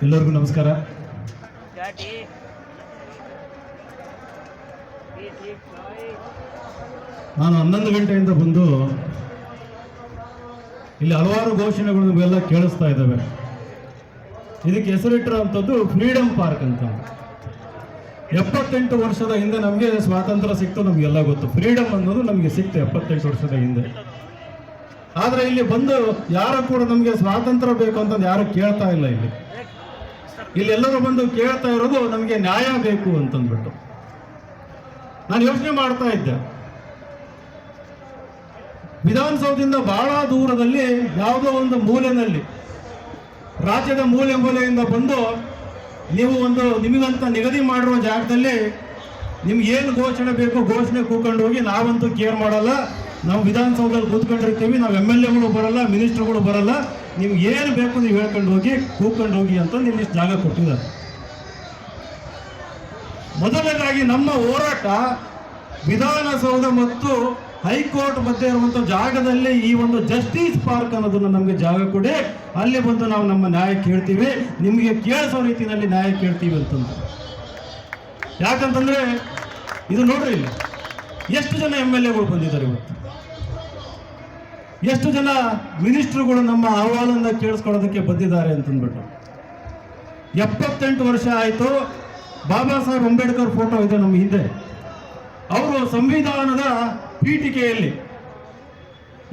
ಎಲ್ಲರಿಗೂ ನಮಸ್ಕಾರ. ನಾನು 11 ಗಂಟೆಯಿಂದ ಬಂದು ಇಲ್ಲಿ ಹಲವಾರು ಘೋಷಣೆಗಳು ನಿಮಗೆಲ್ಲ ಕೇಳಿಸ್ತಾ ಇದ್ದಾವೆ. ಇದಕ್ಕೆ ಹೆಸರಿಟ್ಟಿರುವಂಥದ್ದು ಫ್ರೀಡಮ್ ಪಾರ್ಕ್ ಅಂತ. 78 ವರ್ಷದ ಹಿಂದೆ ನಮಗೆ ಸ್ವಾತಂತ್ರ್ಯ ಸಿಕ್ತು, ನಮಗೆಲ್ಲ ಗೊತ್ತು. ಫ್ರೀಡಮ್ ಅನ್ನೋದು ನಮಗೆ ಸಿಕ್ತು 78 ವರ್ಷದ ಹಿಂದೆ. ಆದರೆ ಇಲ್ಲಿ ಬಂದು ಯಾರು ಕೂಡ ನಮಗೆ ಸ್ವಾತಂತ್ರ್ಯ ಬೇಕು ಅಂತ ಯಾರು ಕೇಳ್ತಾ ಇಲ್ಲ. ಇಲ್ಲಿ ಎಲ್ಲರೂ ಬಂದು ಕೇಳ್ತಾ ಇರೋದು ನಮಗೆ ನ್ಯಾಯ ಬೇಕು ಅಂತಂದ್ಬಿಟ್ಟು. ನಾನು ಯೋಚನೆ ಮಾಡ್ತಾ ಇದ್ದೆ, ವಿಧಾನಸೌಧದಿಂದ ಬಹಳ ದೂರದಲ್ಲಿ ಯಾವುದೋ ಒಂದು ಮೂಲೆಯಲ್ಲಿ, ರಾಜ್ಯದ ಮೂಲೆಯಿಂದ ಬಂದು ನೀವು ನಿಮಗಂತ ನಿಗದಿ ಮಾಡಿರುವ ಜಾಗದಲ್ಲಿ ನಿಮ್ಗೆ ಏನು ಘೋಷಣೆ ಬೇಕು ಘೋಷಣೆ ಕೂತ್ಕೊಂಡು ಹೋಗಿ, ನಾವಂತೂ ಕೇರ್ ಮಾಡಲ್ಲ, ನಾವು ವಿಧಾನಸೌಧದಲ್ಲಿ ಕೂತ್ಕೊಂಡಿರ್ತೀವಿ, ನಾವು MLAಗಳು ಬರಲ್ಲ, ಮಿನಿಸ್ಟರ್ಗಳು ಬರಲ್ಲ, ನಿಮ್ಗೆ ಏನು ಬೇಕು ನೀವು ಹೇಳ್ಕೊಂಡು ಹೋಗಿ ಕೂತ್ಕೊಂಡು ಹೋಗಿ ಅಂತ ನಿಲ್ಲಿಷ್ಟು ಜಾಗ ಕೊಟ್ಟಿದ್ದಾರೆ. ಮೊದಲನೇದಾಗಿ ನಮ್ಮ ಹೋರಾಟ ವಿಧಾನಸೌಧ ಮತ್ತು ಹೈಕೋರ್ಟ್ ಮಧ್ಯೆ ಇರುವಂಥ ಜಾಗದಲ್ಲಿ ಈ ಒಂದು ಜಸ್ಟಿಸ್ ಪಾರ್ಕ್ ಅನ್ನೋದನ್ನು ನಮಗೆ ಜಾಗ ಕೊಡಿ, ಅಲ್ಲಿ ಬಂದು ನಾವು ನಮ್ಮ ನ್ಯಾಯ ಕೇಳ್ತೀವಿ, ನಿಮಗೆ ಕೇಳಿಸೋ ರೀತಿಯಲ್ಲಿ ನ್ಯಾಯ ಕೇಳ್ತೀವಿ ಅಂತಂದು. ಯಾಕಂತಂದ್ರೆ ಇದು ನೋಡ್ರಿ, ಇಲ್ಲಿ ಎಷ್ಟು ಜನ MLAಗಳು ಬಂದಿದ್ದಾರೆ ಇವತ್ತು, ಎಷ್ಟು ಜನ ಮಿನಿಸ್ಟರ್ಗಳು ನಮ್ಮ ಅಹವಾಲನ್ನ ಕೇಳಿಸ್ಕೊಳ್ಳೋದಕ್ಕೆ ಬಂದಿದ್ದಾರೆ ಅಂತಂದ್ಬಿಟ್ಟು. 78 ವರ್ಷ ಆಯಿತು. ಬಾಬಾ ಸಾಹೇಬ್ ಅಂಬೇಡ್ಕರ್ ಫೋಟೋ ಇದೆ ನಮ್ಮ ಹಿಂದೆ. ಅವರು ಸಂವಿಧಾನದ ಪೀಠಿಕೆಯಲ್ಲಿ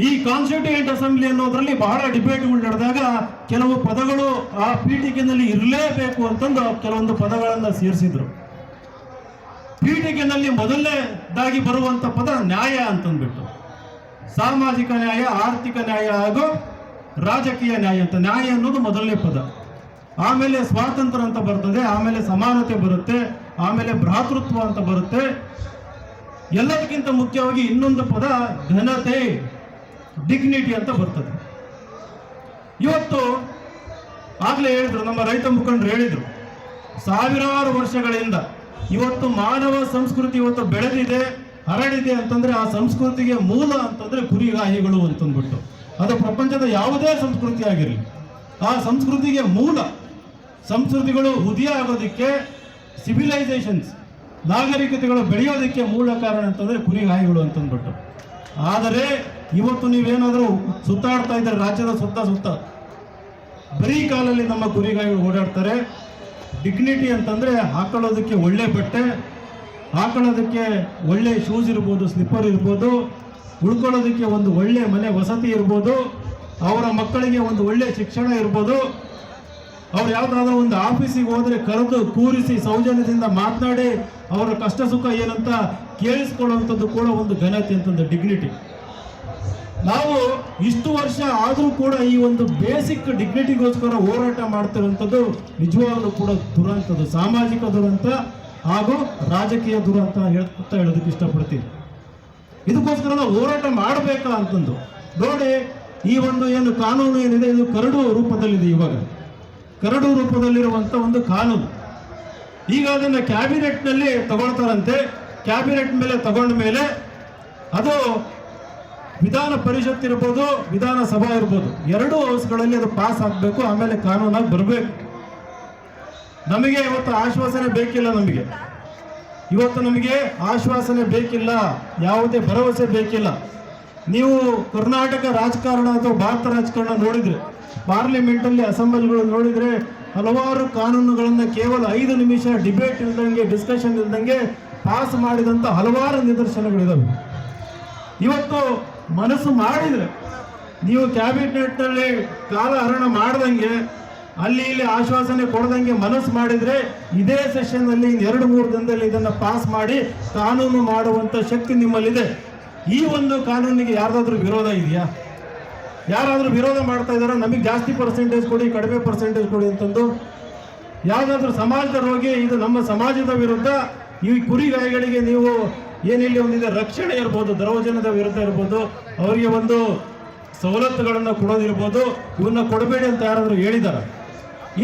ಈ ಕಾನ್ಸ್ಟಿಟ್ಯೂಯೆಂಟ್ ಅಸೆಂಬ್ಲಿ ಅನ್ನೋದ್ರಲ್ಲಿ ಬಹಳ ಡಿಬೇಟ್ಗಳು ನಡೆದಾಗ ಕೆಲವು ಪದಗಳು ಆ ಪೀಠಿಕೆಯಲ್ಲಿ ಇರಲೇಬೇಕು ಅಂತಂದು ಕೆಲವೊಂದು ಪದಗಳನ್ನು ಸೇರಿಸಿದ್ರು. ಪೀಠಿಕೆಯಲ್ಲಿ ಮೊದಲನೇದಾಗಿ ಬರುವಂತ ಪದ ನ್ಯಾಯ ಅಂತಂದ್ಬಿಟ್ಟು. ಸಾಮಾಜಿಕ ನ್ಯಾಯ, ಆರ್ಥಿಕ ನ್ಯಾಯ ಹಾಗೂ ರಾಜಕೀಯ ನ್ಯಾಯ ಅಂತ. ನ್ಯಾಯ ಅನ್ನೋದು ಮೊದಲನೇ ಪದ. ಆಮೇಲೆ ಸ್ವಾತಂತ್ರ್ಯ ಅಂತ ಬರ್ತದೆ, ಆಮೇಲೆ ಸಮಾನತೆ ಬರುತ್ತೆ, ಆಮೇಲೆ ಭ್ರಾತೃತ್ವ ಅಂತ ಬರುತ್ತೆ. ಎಲ್ಲದಕ್ಕಿಂತ ಮುಖ್ಯವಾಗಿ ಇನ್ನೊಂದು ಪದ ಘನತೆ, ಡಿಗ್ನಿಟಿ ಅಂತ ಬರ್ತದೆ. ಇವತ್ತು ಆಗ್ಲೇ ಹೇಳಿದ್ರು, ನಮ್ಮ ರೈತ ಮುಖಂಡರು ಹೇಳಿದ್ರು, ಸಾವಿರಾರು ವರ್ಷಗಳಿಂದ ಇವತ್ತು ಮಾನವ ಸಂಸ್ಕೃತಿ ಇವತ್ತು ಬೆಳೆದಿದೆ, ಹರಡಿದೆ ಅಂತಂದ್ರೆ ಆ ಸಂಸ್ಕೃತಿಗೆ ಮೂಲ ಅಂತಂದ್ರೆ ಕುರಿಗಾಹಿಗಳು ಅಂತಂದ್ಬಿಟ್ಟು. ಅದು ಪ್ರಪಂಚದ ಯಾವುದೇ ಸಂಸ್ಕೃತಿ ಆಗಿರಲಿ, ಆ ಸಂಸ್ಕೃತಿಗೆ ಮೂಲ. ಸಂಸ್ಕೃತಿಗಳು ಉದಯ ಆಗೋದಕ್ಕೆ, ಸಿವಿಲೈಸೇಷನ್ಸ್ ನಾಗರಿಕತೆಗಳು ಬೆಳೆಯೋದಕ್ಕೆ ಮೂಲ ಕಾರಣ ಅಂತಂದ್ರೆ ಕುರಿಗಾಹಿಗಳು ಅಂತಂದ್ಬಿಟ್ಟು. ಆದರೆ ಇವತ್ತು ನೀವೇನಾದರೂ ಸುತ್ತಾಡ್ತಾ ಇದ್ದಾರೆ ರಾಜ್ಯದ ಸುತ್ತ ಬರೀ ಕಾಲಲ್ಲಿ ನಮ್ಮ ಕುರಿಗಾಯಿಗಳು ಓಡಾಡ್ತಾರೆ. ಡಿಗ್ನಿಟಿ ಅಂತಂದ್ರೆ ಹಾಕೊಳ್ಳೋದಕ್ಕೆ ಒಳ್ಳೆ ಬಟ್ಟೆ, ಹಾಕೊಳ್ಳೋದಕ್ಕೆ ಒಳ್ಳೆ ಶೂಸ್ ಇರ್ಬೋದು, ಸ್ಲಿಪ್ಪರ್ ಇರ್ಬೋದು, ಉಳ್ಕೊಳ್ಳೋದಕ್ಕೆ ಒಂದು ಒಳ್ಳೆ ಮನೆ ವಸತಿ ಇರ್ಬೋದು, ಅವರ ಮಕ್ಕಳಿಗೆ ಒಂದು ಒಳ್ಳೆ ಶಿಕ್ಷಣ ಇರ್ಬೋದು, ಅವ್ರು ಯಾವುದಾದ್ರೂ ಒಂದು ಆಫೀಸಿಗೆ ಹೋದ್ರೆ ಕರೆದು ಕೂರಿಸಿ ಸೌಜನ್ಯದಿಂದ ಮಾತನಾಡಿ ಅವರ ಕಷ್ಟ ಸುಖ ಏನಂತ ಕೇಳಿಸ್ಕೊಳ್ಳುವಂಥದ್ದು ಕೂಡ ಒಂದು ಘನತೆ ಅಂತಂದು, ಡಿಗ್ನಿಟಿ. ನಾವು ಇಷ್ಟು ವರ್ಷ ಆದರೂ ಕೂಡ ಈ ಒಂದು ಬೇಸಿಕ್ ಡಿಗ್ನಿಟಿಗೋಸ್ಕರ ಹೋರಾಟ ಮಾಡ್ತಿರುವಂಥದ್ದು ನಿಜವಾಗ್ಲೂ ಕೂಡ ದುರಂತದ್ದು, ಸಾಮಾಜಿಕ ದುರಂತ ಹಾಗೂ ರಾಜಕೀಯ ದುರಂತ ಹೇಳೋದಕ್ಕೆ ಇಷ್ಟಪಡ್ತೀನಿ. ಇದಕ್ಕೋಸ್ಕರ ನಾವು ಹೋರಾಟ ಮಾಡಬೇಕಾ ಅಂತಂದು ನೋಡಿ. ಈ ಒಂದು ಏನು ಕಾನೂನು ಏನಿದೆ ಇದು ಕರಡು ರೂಪದಲ್ಲಿದೆ. ಇವಾಗ ಕರಡು ರೂಪದಲ್ಲಿರುವಂಥ ಒಂದು ಕಾನೂನು. ಈಗ ಅದನ್ನು ಕ್ಯಾಬಿನೆಟ್ನಲ್ಲಿ ತಗೊಳ್ತಾರಂತೆ. ಕ್ಯಾಬಿನೆಟ್ ಮೇಲೆ ತಗೊಂಡ ಮೇಲೆ ಅದು ವಿಧಾನ ಪರಿಷತ್ ಇರ್ಬೋದು, ವಿಧಾನಸಭಾ ಇರ್ಬೋದು, ಎರಡೂ ಹೌಸ್ಗಳಲ್ಲಿ ಅದು ಪಾಸ್ ಆಗಬೇಕು, ಆಮೇಲೆ ಕಾನೂನಾಗಿ ಬರಬೇಕು. ನಮಗೆ ಇವತ್ತು ಆಶ್ವಾಸನೆ ಬೇಕಿಲ್ಲ. ಇವತ್ತು ನಮಗೆ ಆಶ್ವಾಸನೆ ಬೇಕಿಲ್ಲ, ಯಾವುದೇ ಭರವಸೆ ಬೇಕಿಲ್ಲ. ನೀವು ಕರ್ನಾಟಕ ರಾಜಕಾರಣ ಅಥವಾ ಭಾರತ ರಾಜಕಾರಣ ನೋಡಿದ್ರೆ, ಪಾರ್ಲಿಮೆಂಟಲ್ಲಿ ಅಸೆಂಬ್ಲಿಗಳು ನೋಡಿದ್ರೆ ಹಲವಾರು ಕಾನೂನುಗಳನ್ನು ಕೇವಲ 5 ನಿಮಿಷ ಡಿಬೇಟ್ ಇಲ್ದಂಗೆ, ಡಿಸ್ಕಷನ್ ಇಲ್ದಂಗೆ ಪಾಸ್ ಮಾಡಿದಂಥ ಹಲವಾರು ನಿದರ್ಶನಗಳಿದಾವೆ. ಇವತ್ತು ಮನಸ್ಸು ಮಾಡಿದರೆ ನೀವು ಕ್ಯಾಬಿನೆಟ್ನಲ್ಲಿ ಕಾಲಹರಣ ಮಾಡ್ದಂಗೆ, ಅಲ್ಲಿ ಇಲ್ಲಿ ಆಶ್ವಾಸನೆ ಕೊಡದಂಗೆ ಮನಸ್ಸು ಮಾಡಿದರೆ ಇದೇ ಸೆಷನ್ನಲ್ಲಿ 2-3 ದಿನದಲ್ಲಿ ಇದನ್ನು ಪಾಸ್ ಮಾಡಿ ಕಾನೂನು ಮಾಡುವಂಥ ಶಕ್ತಿ ನಿಮ್ಮಲ್ಲಿದೆ. ಈ ಒಂದು ಕಾನೂನಿಗೆ ಯಾರ್ದಾದ್ರೂ ವಿರೋಧ ಇದೆಯಾ? ಯಾರಾದರೂ ವಿರೋಧ ಮಾಡ್ತಾ ಇದ್ದಾರೋ ನಮಗೆ ಜಾಸ್ತಿ ಪರ್ಸೆಂಟೇಜ್ ಕೊಡಿ, ಕಡಿಮೆ ಪರ್ಸೆಂಟೇಜ್ ಕೊಡಿ ಅಂತಂದು? ಯಾವುದಾದ್ರೂ ಸಮಾಜದ ರೋಗಿ ಇದು ನಮ್ಮ ಸಮಾಜದ ವಿರುದ್ಧ, ಈ ಕುರಿಗಾಯಿಗಳಿಗೆ ನೀವು ಏನಿಲ್ಲಿ ಒಂದಿದೆ ರಕ್ಷಣೆ ಇರ್ಬೋದು, ದೌರ್ಜನ್ಯದ ವಿರುದ್ಧ ಇರ್ಬೋದು, ಅವರಿಗೆ ಒಂದು ಸವಲತ್ತುಗಳನ್ನು ಕೊಡೋದಿರ್ಬೋದು, ಇವನ್ನ ಕೊಡಬೇಡಿ ಅಂತ ಯಾರಾದರೂ ಹೇಳಿದಾರ?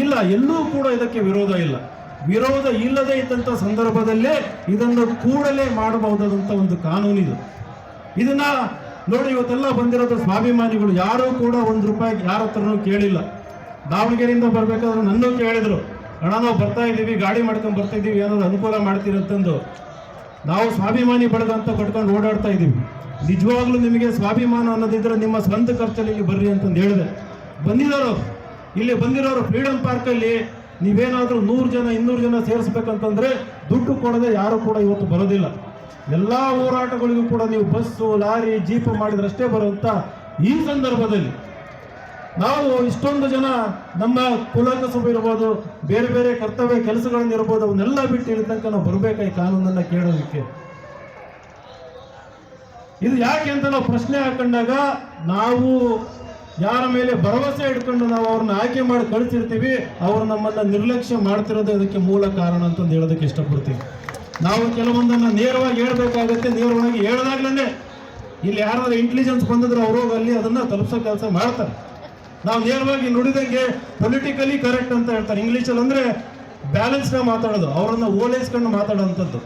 ಇಲ್ಲ, ಎಲ್ಲೂ ಕೂಡ ಇದಕ್ಕೆ ವಿರೋಧ ಇಲ್ಲ. ವಿರೋಧ ಇಲ್ಲದೆ ಇದ್ದಂಥ ಸಂದರ್ಭದಲ್ಲೇ ಇದನ್ನು ಕೂಡಲೇ ಮಾಡಬಹುದಾದಂಥ ಒಂದು ಕಾನೂನಿದು. ಇದನ್ನ ನೋಡಿ ಇವತ್ತೆಲ್ಲ ಬಂದಿರೋದು ಸ್ವಾಭಿಮಾನಿಗಳು, ಯಾರೂ ಕೂಡ ಒಂದು ರೂಪಾಯಿ ಯಾರ ಹತ್ರನೂ ಕೇಳಿಲ್ಲ. ದಾವಣಗೆರೆಯಿಂದ ಬರ್ಬೇಕಾದ್ರೆ ನನ್ನೂ ಕೇಳಿದ್ರು, ಅಣ್ಣ ನಾವು ಬರ್ತಾ ಇದ್ದೀವಿ, ಗಾಡಿ ಮಾಡ್ಕೊಂಡು ಬರ್ತಾ ಇದ್ದೀವಿ, ಏನಾದ್ರು ಅನುಕೂಲ ಮಾಡ್ತೀರಂತಂದು. ನಾವು ಸ್ವಾಭಿಮಾನಿ ಬಳಗ ಅಂತ ಕಟ್ಕೊಂಡು ಓಡಾಡ್ತಾ ಇದ್ದೀವಿ. ನಿಜವಾಗ್ಲೂ ನಿಮಗೆ ಸ್ವಾಭಿಮಾನ ಅನ್ನೋದಿದ್ರೆ ನಿಮ್ಮ ಸ್ವಂತ ಖರ್ಚಲ್ಲಿ ಇಲ್ಲಿ ಬರ್ರಿ ಅಂತಂದು ಹೇಳಿದೆ. ಬಂದಿರೋರು ಇಲ್ಲಿ ಬಂದಿರೋರು ಫ್ರೀಡಮ್ ಪಾರ್ಕಲ್ಲಿ ನೀವೇನಾದರೂ 100 ಜನ 200 ಜನ ಸೇರಿಸ್ಬೇಕಂತಂದ್ರೆ ದುಡ್ಡು ಕೊಡದೆ ಯಾರು ಕೂಡ ಇವತ್ತು ಬರೋದಿಲ್ಲ. ಎಲ್ಲ ಹೋರಾಟಗಳಿಗೂ ಕೂಡ ನೀವು ಬಸ್ಸು, ಲಾರಿ, ಜೀಪು ಮಾಡಿದ್ರಷ್ಟೇ ಬರುವಂತ ಈ ಸಂದರ್ಭದಲ್ಲಿ ನಾವು ಇಷ್ಟೊಂದು ಜನ ನಮ್ಮ ಕುಲಕಸುಬು ಇರ್ಬೋದು, ಬೇರೆ ಬೇರೆ ಕರ್ತವ್ಯ ಕೆಲಸಗಳನ್ನಿರ್ಬೋದು, ಅವನ್ನೆಲ್ಲ ಬಿಟ್ಟು ಇಲ್ಲಿ ತನಕ ನಾವು ಬರಬೇಕಾಗಿ ಕಾನೂನನ್ನ ಕೇಳೋದಕ್ಕೆ. ಇದು ಯಾಕೆ ಅಂತ ನಾವು ಪ್ರಶ್ನೆ ಹಾಕೊಂಡಾಗ ನಾವು ಯಾರ ಮೇಲೆ ಭರವಸೆ ಇಟ್ಕೊಂಡು ನಾವು ಅವ್ರನ್ನ ಆಯ್ಕೆ ಮಾಡಿ ಕಳಿಸಿರ್ತೀವಿ, ಅವರು ನಮ್ಮನ್ನ ನಿರ್ಲಕ್ಷ್ಯ ಮಾಡ್ತಿರೋದು ಇದಕ್ಕೆ ಮೂಲ ಕಾರಣ ಅಂತಂದು ಹೇಳೋದಕ್ಕೆ ಇಷ್ಟಪಡ್ತೀವಿ. ನಾವು ಕೆಲವೊಂದನ್ನು ನೇರವಾಗಿ ಹೇಳ್ಬೇಕಾಗತ್ತೆ. ನೇರವಾಗಿ ಹೇಳ್ದಾಗ್ಲೇ ಇಲ್ಲಿ ಯಾರಾದ್ರೂ ಇಂಟೆಲಿಜೆನ್ಸ್ ಬಂದಿದ್ರೆ ಅವರು ಅಲ್ಲಿ ಅದನ್ನ ತಲುಪಿಸೋ ಕೆಲಸ ಮಾಡ್ತಾರೆ. ನಾವು ನೇರವಾಗಿ ನುಡಿದಂಗೆ ಪೊಲಿಟಿಕಲಿ ಕರೆಕ್ಟ್ ಅಂತ ಹೇಳ್ತಾರೆ. ಇಂಗ್ಲೀಷಲ್ಲಿ ಅಂದ್ರೆ ಬ್ಯಾಲೆನ್ಸ್ನ ಮಾತಾಡೋದು, ಅವರನ್ನ ಓಲೈಸ್ಕೊಂಡು ಮಾತಾಡೋವಂಥದ್ದು.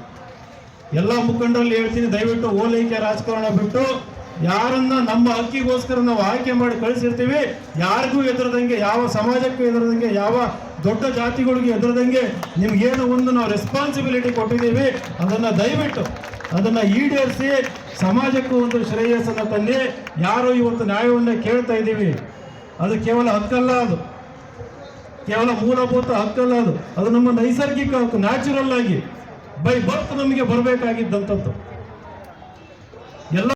ಎಲ್ಲ ಮುಖಂಡರಲ್ಲಿ ಹೇಳ್ತೀನಿ, ದಯವಿಟ್ಟು ಓಲೈಕೆ ರಾಜಕಾರಣ ಬಿಟ್ಟು ಯಾರನ್ನ ನಮ್ಮ ಹಕ್ಕಿಗೋಸ್ಕರ ನಾವು ಆಯ್ಕೆ ಮಾಡಿ ಕಳಿಸಿರ್ತೀವಿ, ಯಾರಿಗೂ ಎದುರದಂಗೆ, ಯಾವ ಸಮಾಜಕ್ಕೂ ಎದುರದಂಗೆ, ಯಾವ ದೊಡ್ಡ ಜಾತಿಗಳಿಗೆ ಎದುರದಂಗೆ ನಿಮ್ಗೇನು ಒಂದು ನಾವು ರೆಸ್ಪಾನ್ಸಿಬಿಲಿಟಿ ಕೊಟ್ಟಿದ್ದೀವಿ, ಅದನ್ನ ದಯವಿಟ್ಟು ಅದನ್ನ ಈಡೇರಿಸಿ ಸಮಾಜಕ್ಕೂ ಒಂದು ಶ್ರೇಯಸ್ಸನ್ನು ತಂದು ಯಾರು ಇವತ್ತು ನ್ಯಾಯವನ್ನ ಕೇಳ್ತಾ ಇದ್ದೀವಿ, ಅದು ಕೇವಲ ಹಕ್ಕಲ್ಲ, ಅದು ಕೇವಲ ಮೂಲಭೂತ ಹಕ್ಕಲ್ಲ, ಅದು ನಮ್ಮ ನೈಸರ್ಗಿಕ ಹಕ್ಕು, ನ್ಯಾಚುರಲ್ ಆಗಿ ಬೈ ಬರ್ತ್ ನಮಗೆ ಬರಬೇಕಾಗಿದ್ದಂಥದ್ದು. ಎಲ್ಲ